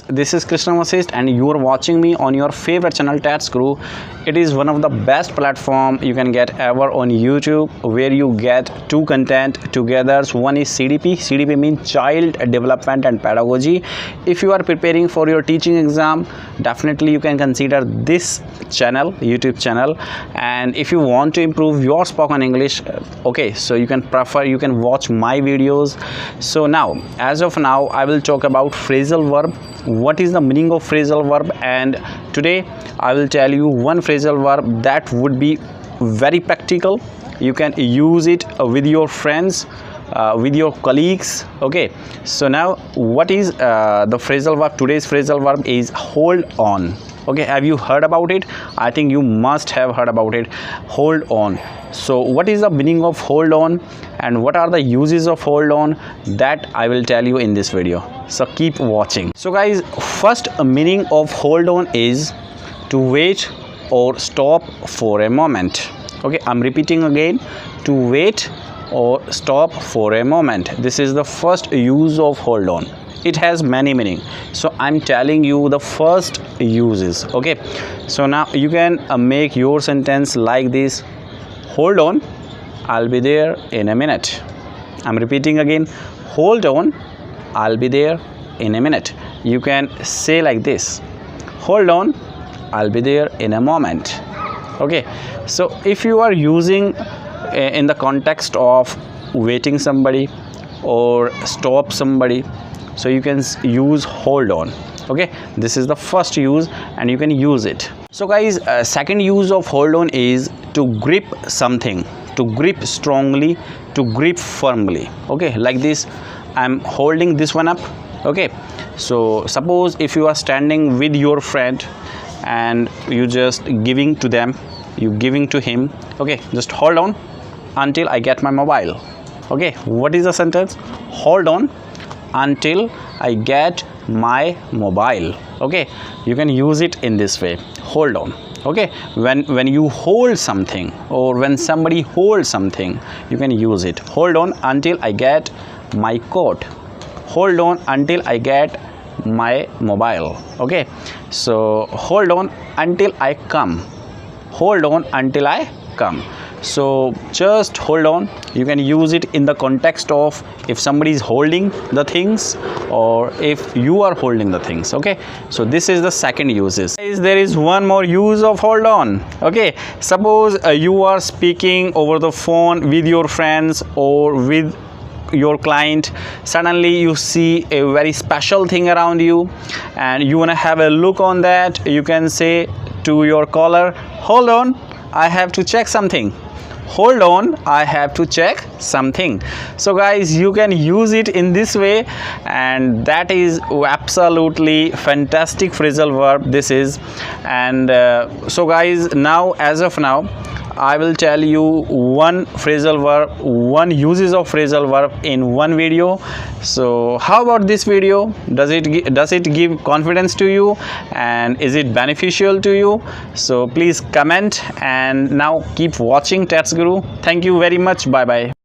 This is Krishna Vasist and you are watching me on your favorite channel Tats Guru. It is one of the best platform you can get ever on YouTube, where you get two content together. One is CDP. CDP means Child Development and Pedagogy. If you are preparing for your teaching exam, definitely you can consider this channel, YouTube channel. And if you want to improve your spoken English, okay, so you can watch my videos. So now, as of now, I will talk about phrasal verb. What is the meaning of phrasal verb? And today I will tell you one phrasal verb that would be very practical. You can use it with your friends, with your colleagues. Okay, so now what is the phrasal verb? Today's phrasal verb is hold on. Okay, have you heard about it? I think you must have heard about it. Hold on. So what is the meaning of hold on and what are the uses of hold on? That I will tell you in this video, so keep watching. So guys, first meaning of hold on is to wait or stop for a moment. Okay, I'm repeating again, to wait or stop for a moment. This is the first use of hold on. It has many meaning, so I'm telling you the first uses. Okay, so now you can make your sentence like this: hold on, I'll be there in a minute. I'm repeating again, hold on, I'll be there in a minute. You can say like this: hold on, I'll be there in a moment. Okay, so if you are using in the context of waiting somebody or stop somebody, so you can use hold on. Okay, this is the first use and you can use it. So guys, second use of hold on is to grip something, to grip strongly, to grip firmly. Okay, like this, I'm holding this one up. Okay, so suppose if you are standing with your friend and you just giving to them, you giving to him, okay, just hold on until I get my mobile. Okay, what is the sentence? Hold on until I get my mobile. Okay, you can use it in this way, hold on. Okay, when you hold something or when somebody holds something, you can use it. Hold on until I get my coat. Hold on until I get my mobile. Okay, so hold on until I come. Hold on until I come. So just hold on. You can use it in the context of if somebody is holding the things or if you are holding the things. Okay, so this is the second uses. There is one more use of hold on. Okay, suppose you are speaking over the phone with your friends or with your client. Suddenly you see a very special thing around you and you want to have a look on that. You can say to your caller, hold on, I have to check something. Hold on, I have to check something. So guys, you can use it in this way, and that is absolutely fantastic phrasal verb this is. And so guys, now as of now I will tell you one phrasal verb, one uses of phrasal verb in one video. So how about this video? Does it give confidence to you and is it beneficial to you? So please comment, and now keep watching Tats Guru. Thank you very much. Bye bye.